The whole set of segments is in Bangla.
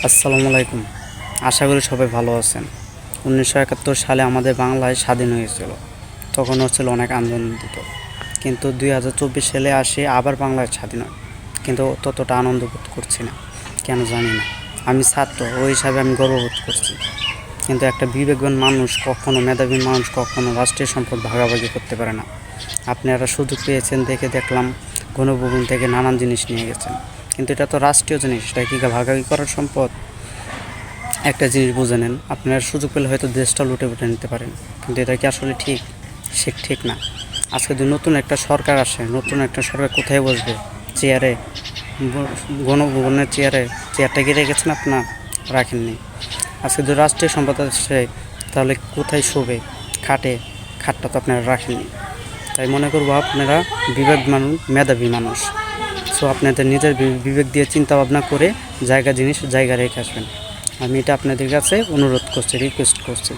আসসালামু আলাইকুম। আশা করি সবাই ভালো আছেন। 1971 সালে আমাদের বাংলায় স্বাধীন হয়েছিল। তখন হচ্ছিল অনেক আনন্দিত, কিন্তু 2024 সালে আসে আবার বাংলায় স্বাধীন হয়, কিন্তু ততটা আনন্দ বোধ করছি না, কেন জানি না। আমি ছাত্র, ওই হিসাবে আমি গর্ববোধ করছি, কিন্তু একটা বিবেকবান মানুষ কখনো, মেধাবী মানুষ কখনো রাষ্ট্রীয় সম্পদ ভাগাভাগি করতে পারে না। আপনারা সুযোগ পেয়েছেন দেখে দেখলাম, গণভবন থেকে নানান জিনিস নিয়ে গেছেন, কিন্তু এটা তো রাষ্ট্রীয় জিনিস, এটা কি ভাগাভাগি করার সম্পদ? একটা জিনিস বুঝে নেন, আপনার সুযোগ পেলে হয়তো দেশটা লুটে পুটে নিতে পারেন, কিন্তু এটা কি আসলে ঠিক? সে ঠিক না। আজকে যদি নতুন একটা সরকার আসে, নতুন একটা সরকার কোথায় বসবে? চেয়ারে, গণভবনের চেয়ারটা কি রেখেছেন আপনার? রাখেননি। আজকে যদি রাষ্ট্রীয় সম্পদ আসে, তাহলে কোথায় শোবে? খাটটা তো আপনারা রাখেননি। তাই মনে করবো আপনারা বিবেক মানুষ, মেধাবী মানুষ। সো আপনাদের নিজের বিবেক দিয়ে চিন্তা ভাবনা করে জিনিস জায়গা রেখে আসবেন। আমি এটা আপনাদের কাছে অনুরোধ করছি, রিকোয়েস্ট করছি।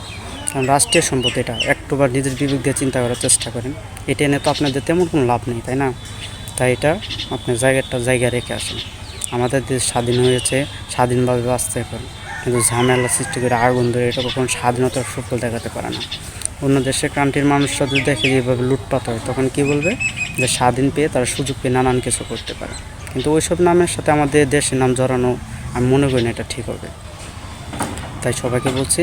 কারণ রাষ্ট্রীয় সম্পদ এটা, একটুবার নিজের বিবেক দিয়ে চিন্তা করার চেষ্টা করেন। এটা এনে তো আপনাদের তেমন কোনো লাভ নেই, তাই না? তাই এটা আপনার জায়গা রেখে আসেন। আমাদের দেশ স্বাধীন হয়েছে, স্বাধীনভাবে বাঁচতে পারে, কিন্তু ঝামেলা সৃষ্টি করে আগুন ধরে এটা কখনো স্বাধীনতার সুফল দেখাতে পারে না। অন্য দেশের কান্ট্রির মানুষরা যদি দেখে যেভাবে লুটপাট হয়, তখন কী বলবে? যে স্বাধীন পেয়ে তারা সুযোগ পেয়ে নানান কিছু করতে পারে। কিন্তু ওইসব নামের সাথে আমাদের দেশের নাম জড়ানো আমি মনে করি না এটা ঠিক হবে। তাই সবাইকে বলছি,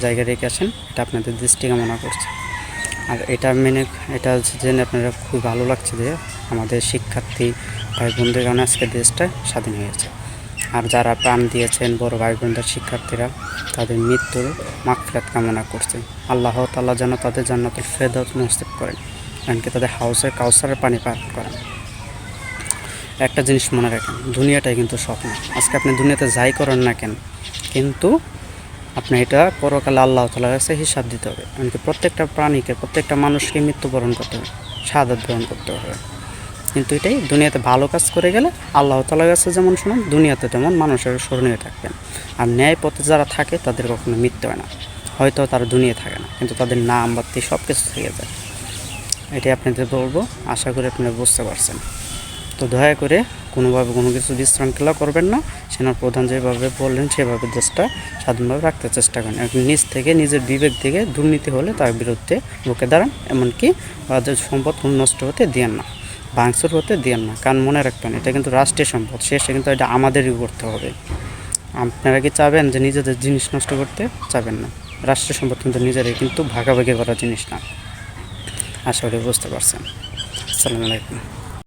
জায়গা রেখে আসেন, এটা আপনাদের দৃষ্টি কামনা করছে। আর এটা জেনে আপনারা খুব ভালো লাগছে যে আমাদের শিক্ষার্থী ভাই বোনদের কারণে আজকে দেশটা স্বাধীন হয়েছে। আর যারা প্রাণ দিয়েছেন, বড় ভাই বোনদের শিক্ষার্থীরা, তাদের মৃত্যুর মাগফিরাত কামনা করছে। আল্লাহ তাআলা যেন তাদের জান্নাতুল ফেরদাউস নসিব করেন, এমনকি তাদের হাউসে কাউসারের পানি পান করেন। একটা জিনিস মনে রাখেন, দুনিয়াটাই কিন্তু স্বপ্ন। আজকে আপনি দুনিয়াতে যাই করেন না কেন, কিন্তু আপনি এটা পরকালে আল্লাহ তাআলার কাছে হিসাব দিতে হবে। এমনকি প্রত্যেকটা প্রাণীকে, প্রত্যেকটা মানুষকে মৃত্যুবরণ করতে হবে, শাহাদাত বরণ করতে হবে। কিন্তু এটাই, দুনিয়াতে ভালো কাজ করে গেলে আল্লাহ তাআলার কাছে যেমন শুনুন, দুনিয়াতে তেমন মানুষের স্মরণীয় থাকবেন। আর ন্যায় পথে যারা থাকে তাদের কখনো মৃত্যু হয় না। হয়তো তারা দুনিয়া থাকে না, কিন্তু তাদের নাম বাত্তি সব কিছু থেকে যায়। এটাই আপনাদের বলবো, আশা করি আপনারা বুঝতে পারছেন। তো দয়া করে কোনোভাবে কোনো কিছু বিশৃঙ্খলা করবেন না। সেনাপ্রধান যেভাবে বললেন সেভাবে দেশটা স্বাধীনভাবে রাখতে চেষ্টা করেন। নিজ থেকে, নিজের বিবেক থেকে দুর্নীতি হলে তার বিরুদ্ধে রুখে দাঁড়ান, এমনকি তাদের সম্পদ নষ্ট হতে দিয়েন না, ভাঙচুর হতে দিয়েন না। কারণ মনে রাখবেন, এটা কিন্তু রাষ্ট্রীয় সম্পদ, শেষে কিন্তু এটা আমাদেরই করতে হবে। আপনারা কি চাবেন যে নিজেদের জিনিস নষ্ট করতে? চাবেন না। রাষ্ট্রীয় সম্পদ কিন্তু নিজেরাই, কিন্তু ভাগাভাগি করার জিনিস না। আশা করি বুঝতে পারছেন। আসসালামু আলাইকুম।